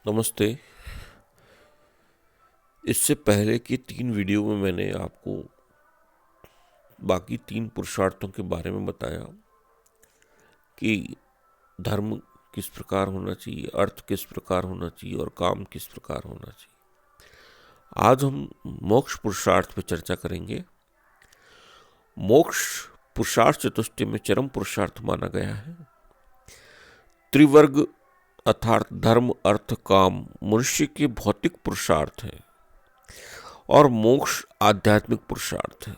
नमस्ते। इससे पहले की 3 वीडियो में मैंने आपको बाकी 3 पुरुषार्थों के बारे में बताया कि धर्म किस प्रकार होना चाहिए, अर्थ किस प्रकार होना चाहिए और काम किस प्रकार होना चाहिए। आज हम मोक्ष पुरुषार्थ पर चर्चा करेंगे। मोक्ष पुरुषार्थ चतुष्टय में चरम पुरुषार्थ माना गया है। त्रिवर्ग अर्थात धर्म, अर्थ, काम मनुष्य के भौतिक पुरुषार्थ है और मोक्ष आध्यात्मिक पुरुषार्थ है।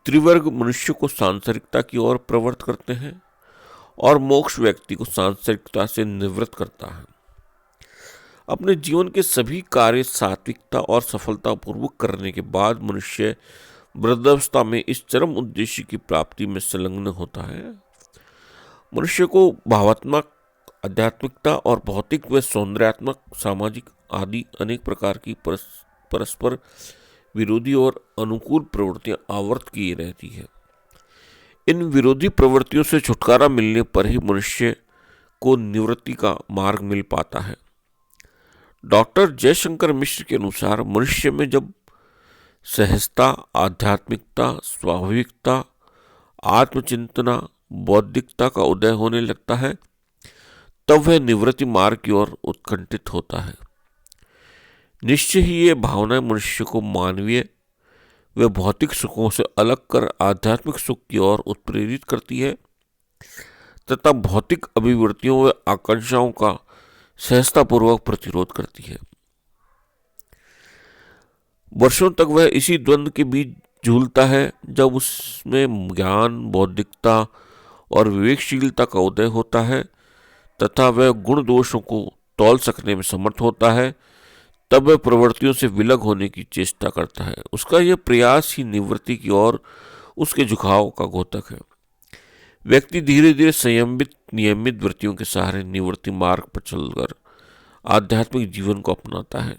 त्रिवर्ग मनुष्य को सांसारिकता की ओर प्रवृत्त करते हैं और मोक्ष व्यक्ति को सांसारिकता से निवृत्त करता है। अपने जीवन के सभी कार्य सात्विकता और सफलतापूर्वक करने के बाद मनुष्य वृद्धावस्था में इस चरम उद्देश्य की प्राप्ति में संलग्न होता है। मनुष्य को भावात्मक, आध्यात्मिकता और भौतिक व सौंदर्यात्मक, सामाजिक आदि अनेक प्रकार की परस्पर विरोधी और अनुकूल प्रवृत्तियां आवर्त की रहती है। इन विरोधी प्रवृत्तियों से छुटकारा मिलने पर ही मनुष्य को निवृत्ति का मार्ग मिल पाता है। डॉक्टर जयशंकर मिश्र के अनुसार मनुष्य में जब सहजता, आध्यात्मिकता, स्वाभाविकता, आत्मचिंतना, बौद्धिकता का उदय होने लगता है, तब वह निवृत्ति मार्ग की ओर उत्कंठित होता है। निश्चय ही ये भावना मनुष्य को मानवीय व भौतिक सुखों से अलग कर आध्यात्मिक सुख की ओर उत्प्रेरित करती है तथा भौतिक अभिवृत्तियों व आकांक्षाओं का सहजतापूर्वक प्रतिरोध करती है। वर्षों तक वह इसी द्वंद्व के बीच झूलता है। जब उसमें ज्ञान, बौद्धिकता और विवेकशीलता का उदय होता है तथा वह गुण दोषों को तौल सकने में समर्थ होता है, तब वह प्रवृत्तियों से विलग होने की चेष्टा करता है। उसका यह प्रयास ही निवृत्ति की ओर उसके झुकाव का द्योतक है। व्यक्ति धीरे धीरे संयमित, नियमित वृत्तियों के सहारे निवृत्ति मार्ग पर चलकर आध्यात्मिक जीवन को अपनाता है।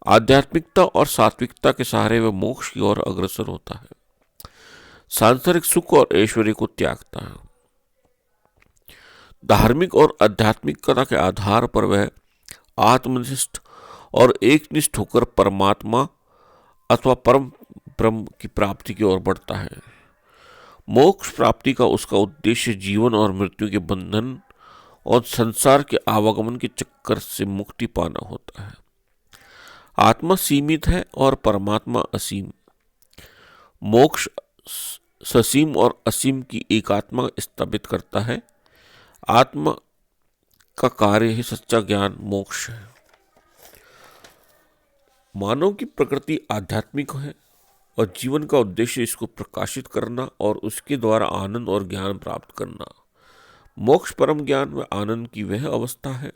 आध्यात्मिकता और सात्विकता के सहारे वह मोक्ष की ओर अग्रसर होता है। सांसारिक सुख और ऐश्वर्य को त्यागता है। धार्मिक और आध्यात्मिकता के आधार पर वह आत्मनिष्ठ और एकनिष्ठ होकर परमात्मा अथवा परम ब्रह्म की प्राप्ति की ओर बढ़ता है। मोक्ष प्राप्ति का उसका उद्देश्य जीवन और मृत्यु के बंधन और संसार के आवागमन के चक्कर से मुक्ति पाना होता है। आत्मा सीमित है और परमात्मा असीम। मोक्ष ससीम और असीम की एकात्मा स्थापित करता है। आत्मा का कार्य ही सच्चा ज्ञान मोक्ष है। मानव की प्रकृति आध्यात्मिक है और जीवन का उद्देश्य इसको प्रकाशित करना और उसके द्वारा आनंद और ज्ञान प्राप्त करना। मोक्ष परम ज्ञान व आनंद की वह अवस्था है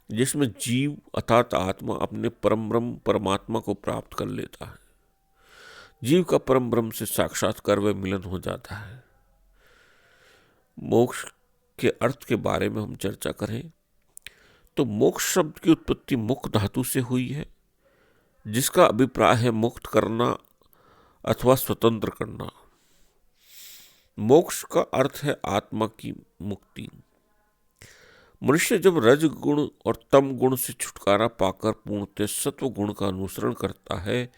जिसमें जीव अर्थात आत्मा अपने परम ब्रह्म परमात्मा को प्राप्त कर लेता है। जीव का परम ब्रह्म से साक्षात्कार व मिलन हो जाता है। मोक्ष के अर्थ के बारे में हम चर्चा करें तो मोक्ष शब्द की उत्पत्ति मुख धातु से हुई है, जिसका अभिप्राय है मुक्त करना अथवा स्वतंत्र करना। मोक्ष का अर्थ है आत्मा की मुक्ति। मनुष्य जब रज गुण और तम गुण से छुटकारा पाकर पूर्णतः सत्व गुण का अनुसरण करता है,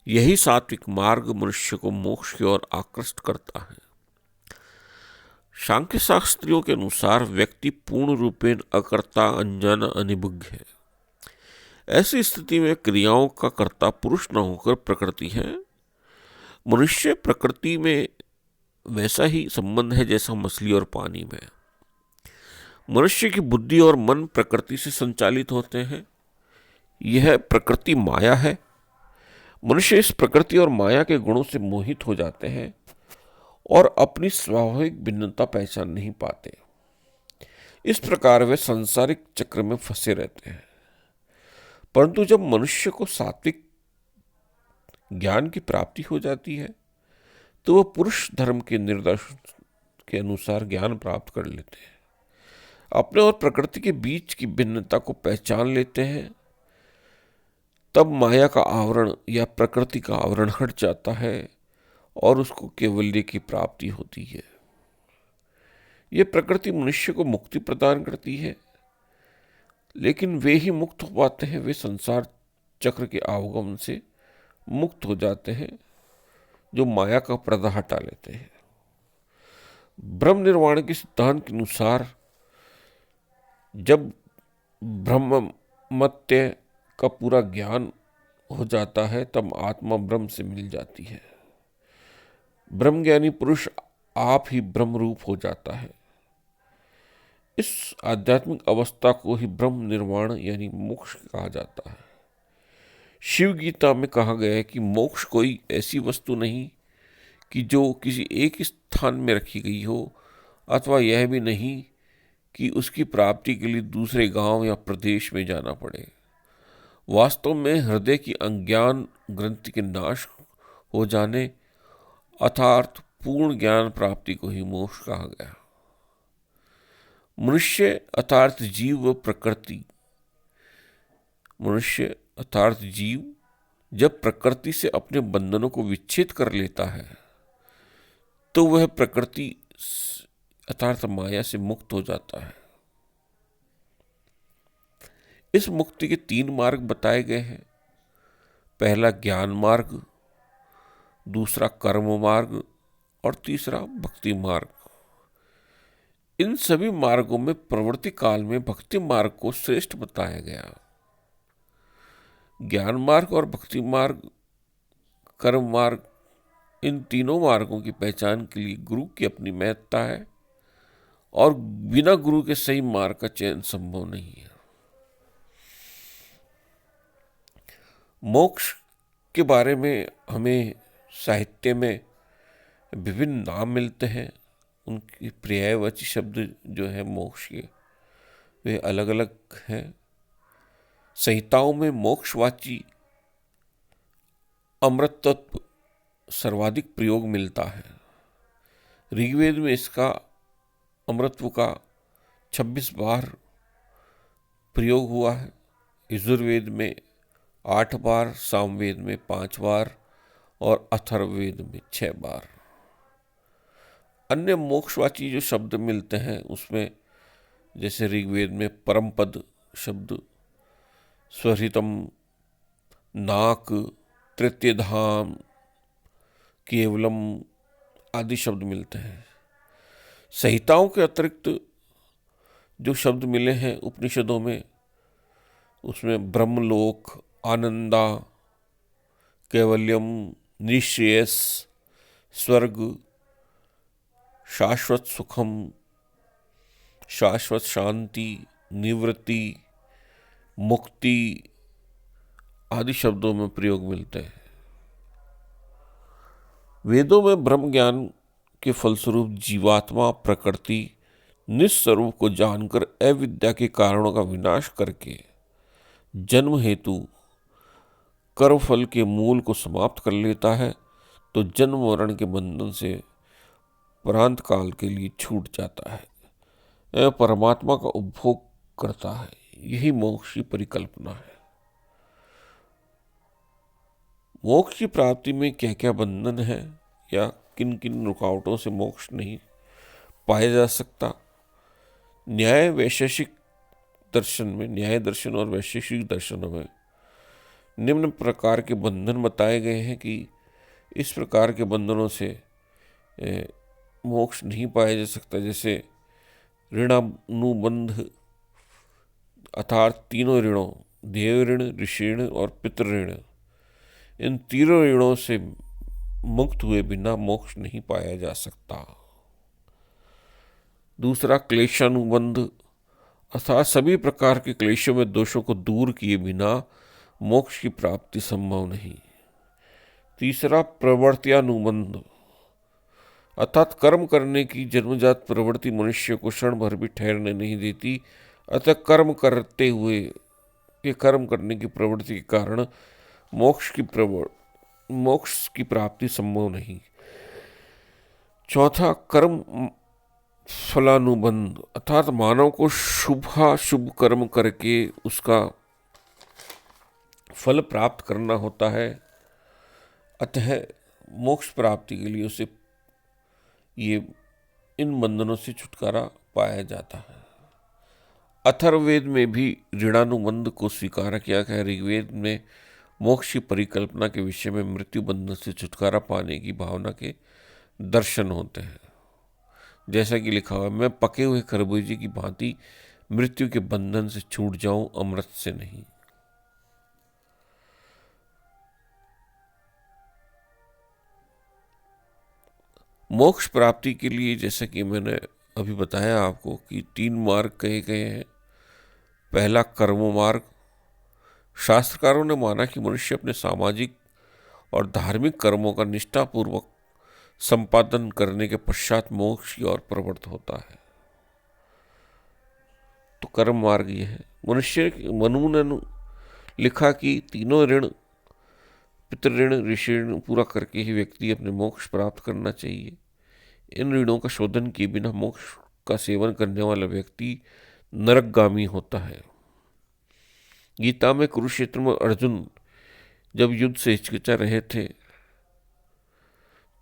यही सात्विक मार्ग मनुष्य को मोक्ष की ओर आकृष्ट करता है। सांख्य शास्त्रियों के अनुसार व्यक्ति पूर्ण रूपेण अकर्ता, अनजान, अनिबुद्ध है। ऐसी स्थिति में क्रियाओं का कर्ता पुरुष न होकर प्रकृति है। मनुष्य प्रकृति में वैसा ही संबंध है जैसा मछली और पानी में। मनुष्य की बुद्धि और मन प्रकृति से संचालित होते हैं। यह प्रकृति माया है। मनुष्य इस प्रकृति और माया के गुणों से मोहित हो जाते हैं और अपनी स्वाभाविक भिन्नता पहचान नहीं पाते। इस प्रकार वे सांसारिक चक्र में फंसे रहते हैं। परंतु जब मनुष्य को सात्विक ज्ञान की प्राप्ति हो जाती है तो वह पुरुष धर्म के निर्देश के अनुसार ज्ञान प्राप्त कर लेते हैं, अपने और प्रकृति के बीच की भिन्नता को पहचान लेते हैं। तब माया का आवरण या प्रकृति का आवरण हट जाता है और उसको केवल्य की प्राप्ति होती है। यह प्रकृति मनुष्य को मुक्ति प्रदान करती है लेकिन वे ही मुक्त हो पाते हैं, वे संसार चक्र के आवागमन से मुक्त हो जाते हैं, जो माया का पर्दा हटा लेते हैं। ब्रह्म निर्वाण के सिद्धांत के अनुसार जब ब्रह्ममत्य का पूरा ज्ञान हो जाता है तब आत्मा ब्रह्म से मिल जाती है। ब्रह्मज्ञानी पुरुष आप ही ब्रह्म रूप हो जाता है। इस आध्यात्मिक अवस्था को ही ब्रह्म निर्वाण यानी मोक्ष कहा जाता है। शिव गीता में कहा गया है कि मोक्ष कोई ऐसी वस्तु नहीं कि जो किसी एक स्थान में रखी गई हो, अथवा यह भी नहीं कि उसकी प्राप्ति के लिए दूसरे गांव या प्रदेश में जाना पड़े। वास्तव में हृदय की अज्ञान ग्रंथि के नाश हो जाने अर्थात पूर्ण ज्ञान प्राप्ति को ही मोक्ष कहा गया। मनुष्य अर्थात जीव व प्रकृति, मनुष्य अर्थात जीव जब प्रकृति से अपने बंधनों को विच्छेद कर लेता है तो वह प्रकृति अर्थात माया से मुक्त हो जाता है। इस मुक्ति के 3 मार्ग बताए गए हैं। पहला ज्ञान मार्ग, दूसरा कर्म मार्ग और तीसरा भक्ति मार्ग। इन सभी मार्गों में प्रवृत्ति काल में भक्ति मार्ग को श्रेष्ठ बताया गया। ज्ञान मार्ग और भक्ति मार्ग, कर्म मार्ग, इन तीनों मार्गों की पहचान के लिए गुरु की अपनी महत्ता है और बिना गुरु के सही मार्ग का चयन संभव नहीं है। मोक्ष के बारे में हमें साहित्य में विभिन्न नाम मिलते हैं। उनकी पर्यायवाची शब्द जो है मोक्ष के, वे अलग अलग हैं। संहिताओं में मोक्षवाची अमृत तत्व सर्वाधिक प्रयोग मिलता है। ऋग्वेद में इसका अमृतत्व का 26 बार प्रयोग हुआ है, यजुर्वेद में 8 बार, सामवेद में 5 बार और अथर्ववेद में 6 बार। अन्य मोक्षवाची जो शब्द मिलते हैं उसमें जैसे ऋग्वेद में परमपद शब्द, स्वरितम, नाक, तृतीय धाम, केवलम आदि शब्द मिलते हैं। संहिताओं के अतिरिक्त जो शब्द मिले हैं उपनिषदों में, उसमें ब्रह्मलोक, आनंदा, कैवल्यम, निश्रेयस, स्वर्ग, शाश्वत सुखम, शाश्वत शांति, निवृत्ति, मुक्ति आदि शब्दों में प्रयोग मिलते हैं। वेदों में ब्रह्म ज्ञान के फलस्वरूप जीवात्मा प्रकृति निस्वरूप को जानकर अविद्या के कारणों का विनाश करके जन्म हेतु कर्मफल के मूल को समाप्त कर लेता है, तो जन्म मरण के बंधन से प्रांत काल के लिए छूट जाता है, यह परमात्मा का उपभोग करता है। यही मोक्ष की परिकल्पना है। मोक्ष की प्राप्ति में क्या क्या बंधन है या किन किन रुकावटों से मोक्ष नहीं पाया जा सकता। न्याय वैशेषिक दर्शन में, न्याय दर्शन और वैशेषिक दर्शनों में निम्न प्रकार के बंधन बताए गए हैं कि इस प्रकार के बंधनों से मोक्ष नहीं पाया जा सकता। जैसे ऋणानुबंध अर्थात तीनों ऋणों, देव ऋण, ऋषि ऋण और पितृ ऋण, इन तीनों ऋणों से मुक्त हुए बिना मोक्ष नहीं पाया जा सकता। दूसरा क्लेशानुबंध अर्थात सभी प्रकार के क्लेशों में दोषों को दूर किए बिना मोक्ष की प्राप्ति संभव नहीं। तीसरा प्रवृत्त्यानुबंध अर्थात कर्म करने की जन्मजात प्रवृत्ति मनुष्य को क्षण भर भी ठहरने नहीं देती, अतः कर्म करते हुए ये कर्म करने की प्रवृत्ति के कारण मोक्ष की प्राप्ति संभव नहीं। चौथा कर्म फलानुबंध अर्थात मानव को शुभ कर्म करके उसका फल प्राप्त करना होता है, अतः मोक्ष प्राप्ति के लिए उसे ये इन बंधनों से छुटकारा पाया जाता है। अथर्ववेद में भी ऋणानुबंध को स्वीकार किया गया है। ऋग्वेद में मोक्ष की परिकल्पना के विषय में मृत्यु बंधन से छुटकारा पाने की भावना के दर्शन होते हैं। जैसा कि लिखा हुआ है, मैं पके हुए खरबूजे की भांति मृत्यु के बंधन से छूट जाऊं, अमृत से नहीं। मोक्ष प्राप्ति के लिए जैसा कि मैंने अभी बताया आपको कि 3 मार्ग कहे गए हैं। पहला कर्म मार्ग। शास्त्रकारों ने माना कि मनुष्य अपने सामाजिक और धार्मिक कर्मों का निष्ठापूर्वक संपादन करने के पश्चात मोक्ष की ओर प्रवृत्त होता है। तो कर्म मार्ग ये है। मनु ने लिखा कि तीनों ऋण, पितृऋण, ऋषि ऋण पूरा करके ही व्यक्ति अपने मोक्ष प्राप्त करना चाहिए। इन ऋणों का शोधन किए बिना मोक्ष का सेवन करने वाला व्यक्ति नरकगामी होता है। गीता में कुरुक्षेत्र में अर्जुन जब युद्ध से हिचकिचा रहे थे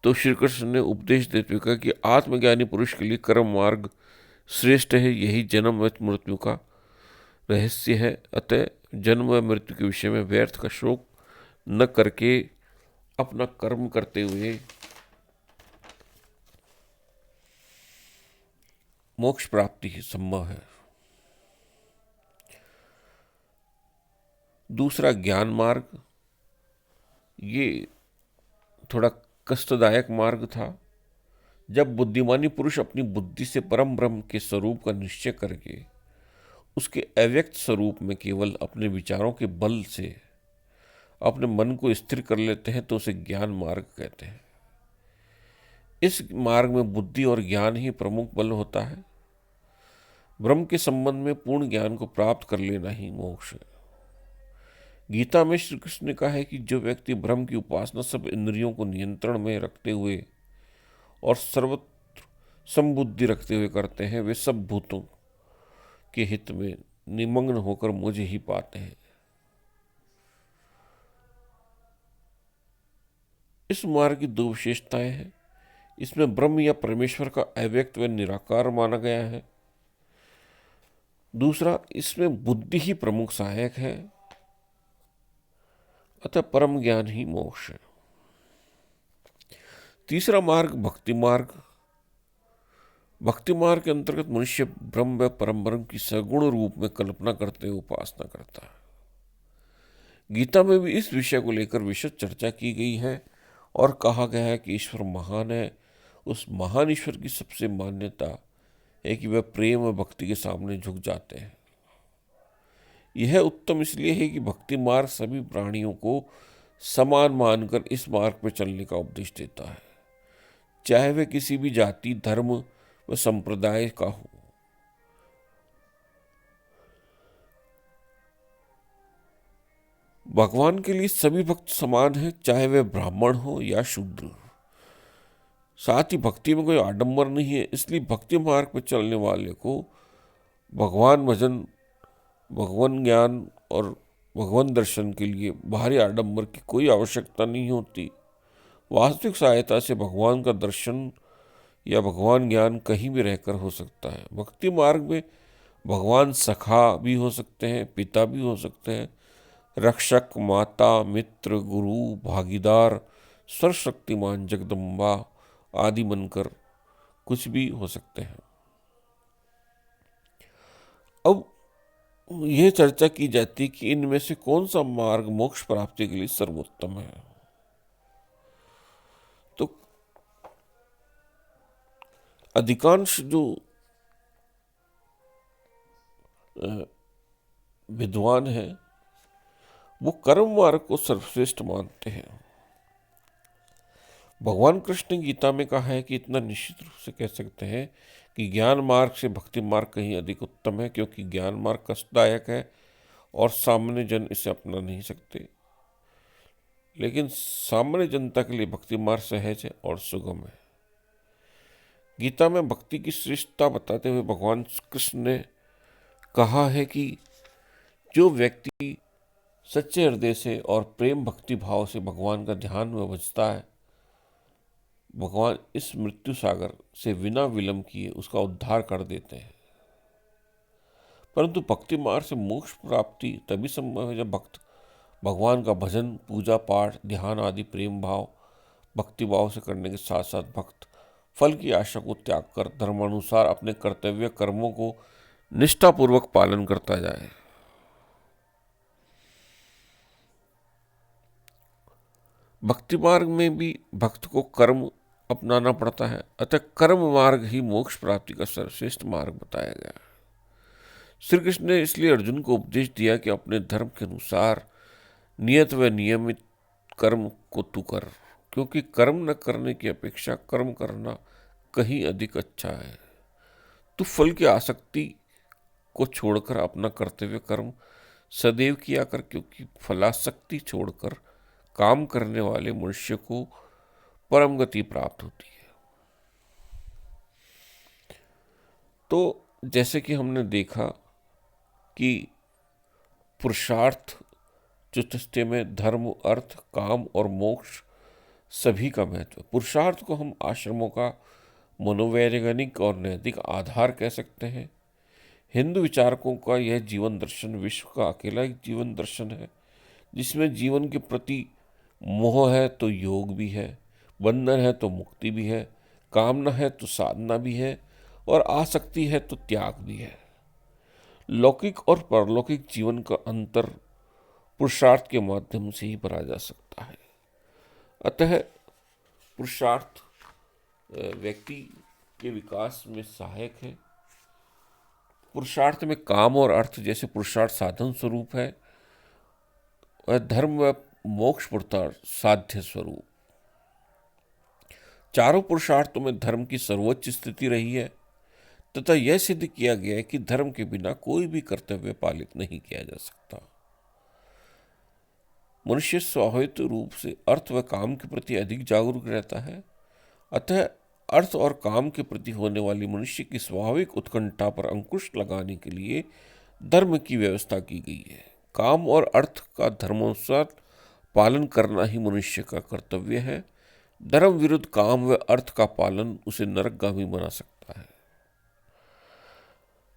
तो श्री कृष्ण ने उपदेश देते हुए कहा कि आत्मज्ञानी पुरुष के लिए कर्म मार्ग श्रेष्ठ है, यही जन्म व मृत्यु का रहस्य है। अतः जन्म व मृत्यु के विषय में व्यर्थ का शोक न करके अपना कर्म करते हुए मोक्ष प्राप्ति ही संभव है। दूसरा ज्ञान मार्ग, ये थोड़ा कष्टदायक मार्ग था। जब बुद्धिमानी पुरुष अपनी बुद्धि से परम ब्रह्म के स्वरूप का निश्चय करके उसके अव्यक्त स्वरूप में केवल अपने विचारों के बल से अपने मन को स्थिर कर लेते हैं तो उसे ज्ञान मार्ग कहते हैं। इस मार्ग में बुद्धि और ज्ञान ही प्रमुख बल होता है। ब्रह्म के संबंध में पूर्ण ज्ञान को प्राप्त कर लेना ही मोक्ष है। गीता में श्री कृष्ण ने कहा है कि जो व्यक्ति ब्रह्म की उपासना सब इंद्रियों को नियंत्रण में रखते हुए और सर्वत्र समबुद्धि रखते हुए करते हैं, वे सब भूतों के हित में निमग्न होकर मुझे ही पाते हैं। इस मार्ग की 2 विशेषताएं हैं। इसमें ब्रह्म या परमेश्वर का अव्यक्त व निराकार माना गया है। दूसरा, इसमें बुद्धि ही प्रमुख सहायक है। अतः परम ज्ञान ही मोक्ष है। तीसरा मार्ग भक्ति मार्ग। भक्ति मार्ग के अंतर्गत मनुष्य ब्रह्म व परम ब्रह्म की सगुण रूप में कल्पना करते हुए उपासना करता है। गीता में भी इस विषय को लेकर विशद चर्चा की गई है और कहा गया है कि ईश्वर महान है। उस महान ईश्वर की सबसे मान्यता है कि वह प्रेम और भक्ति के सामने झुक जाते हैं। यह उत्तम इसलिए है कि भक्ति मार्ग सभी प्राणियों को समान मानकर इस मार्ग पर चलने का उपदेश देता है, चाहे वह किसी भी जाति, धर्म व संप्रदाय का हो। भगवान के लिए सभी भक्त समान हैं, चाहे वे ब्राह्मण हो या शूद्र। साथ ही भक्ति में कोई आडंबर नहीं है। इसलिए भक्ति मार्ग पर चलने वाले को भगवान भजन, भगवान ज्ञान और भगवान दर्शन के लिए बाहरी आडंबर की कोई आवश्यकता नहीं होती। वास्तविक सहायता से भगवान का दर्शन या भगवान ज्ञान कहीं भी रहकर हो सकता है। भक्ति मार्ग में भगवान सखा भी हो सकते हैं, पिता भी हो सकते हैं, रक्षक, माता, मित्र, गुरु, भागीदार, सर्वशक्तिमान जगदम्बा आदि बनकर कुछ भी हो सकते हैं। अब यह चर्चा की जाती कि इनमें से कौन सा मार्ग मोक्ष प्राप्ति के लिए सर्वोत्तम है। तो अधिकांश जो विद्वान हैं वो कर्म मार्ग को सर्वश्रेष्ठ मानते हैं। भगवान कृष्ण ने गीता में कहा है कि इतना निश्चित रूप से कह सकते हैं कि ज्ञान मार्ग से भक्ति मार्ग कहीं अधिक उत्तम है, क्योंकि ज्ञान मार्ग कष्टदायक है और सामान्य जन इसे अपना नहीं सकते, लेकिन सामान्य जनता के लिए भक्ति मार्ग सहज है और सुगम है। गीता में भक्ति की श्रेष्ठता बताते हुए भगवान कृष्ण ने कहा है कि जो व्यक्ति सच्चे हृदय से और प्रेम भक्ति भाव से भगवान का ध्यान में भजता है, भगवान इस मृत्यु सागर से बिना विलंब किए उसका उद्धार कर देते हैं। परंतु भक्ति मार्ग से मोक्ष प्राप्ति तभी संभव है जब भक्त भगवान का भजन, पूजा पाठ, ध्यान आदि प्रेम भाव, भक्ति भाव से करने के साथ साथ भक्त फल की आशा को त्याग कर धर्मानुसार अपने कर्तव्य कर्मों को निष्ठापूर्वक पालन करता जाए। भक्ति मार्ग में भी भक्त को कर्म अपनाना पड़ता है, अतः कर्म मार्ग ही मोक्ष प्राप्ति का सर्वश्रेष्ठ मार्ग बताया गया। श्री कृष्ण ने इसलिए अर्जुन को उपदेश दिया कि अपने धर्म के अनुसार नियत व नियमित कर्म को तू कर, क्योंकि कर्म न करने की अपेक्षा कर्म करना कहीं अधिक अच्छा है। तू फल की आसक्ति को छोड़कर अपना कर्तव्य कर्म सदैव किया कर, क्योंकि फलासक्ति छोड़कर काम करने वाले मनुष्य को परम गति प्राप्त होती है। तो जैसे कि हमने देखा कि पुरुषार्थ चतुष्टय में धर्म, अर्थ, काम और मोक्ष सभी का महत्व। पुरुषार्थ को हम आश्रमों का मनोवैज्ञानिक और नैतिक आधार कह सकते हैं। हिंदू विचारकों का यह जीवन दर्शन विश्व का अकेला एक जीवन दर्शन है जिसमें जीवन के प्रति मोह है तो योग भी है, बंधन है तो मुक्ति भी है, कामना है तो साधना भी है और आसक्ति है तो त्याग भी है। लौकिक और परलौकिक जीवन का अंतर पुरुषार्थ के माध्यम से ही भरा जा सकता है। अतः पुरुषार्थ व्यक्ति के विकास में सहायक है। पुरुषार्थ में काम और अर्थ जैसे पुरुषार्थ साधन स्वरूप है और धर्म व मोक्ष पुरुषार्थ साध्य स्वरूप। चारों पुरुषार्थों में धर्म की सर्वोच्च स्थिति रही है तथा यह सिद्ध किया गया है कि धर्म के बिना कोई भी कर्तव्य पालित नहीं किया जा सकता। मनुष्य स्वाभाविक रूप से अर्थ व काम के प्रति अधिक जागरूक रहता है, अतः अर्थ और काम के प्रति होने वाली मनुष्य की स्वाभाविक उत्कंठा पर अंकुश लगाने के लिए धर्म की व्यवस्था की गई है। काम और अर्थ का धर्मानुसार पालन करना ही मनुष्य का कर्तव्य है। धर्म विरुद्ध काम व अर्थ का पालन उसे नरकगामी बना सकता है।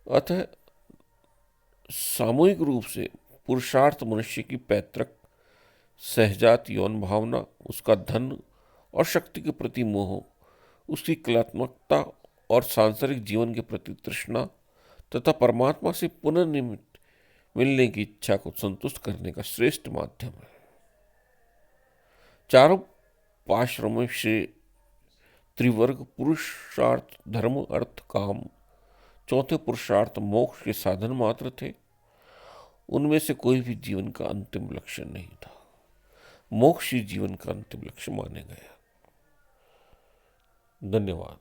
अतः सामूहिक रूप से पुरुषार्थ मनुष्य की पैतृक सहजात यौन भावना, उसका धन और शक्ति के प्रति मोह, उसकी कलात्मकता और सांसारिक जीवन के प्रति तृष्णा तथा परमात्मा से पुनर्निर्मित मिलने की इच्छा को संतुष्ट करने का श्रेष्ठ माध्यम है। चारों पाश्रमों से त्रिवर्ग पुरुषार्थ धर्म अर्थ काम, चौथे पुरुषार्थ मोक्ष के साधन मात्र थे। उनमें से कोई भी जीवन का अंतिम लक्ष्य नहीं था। मोक्ष ही जीवन का अंतिम लक्ष्य माने गया। धन्यवाद।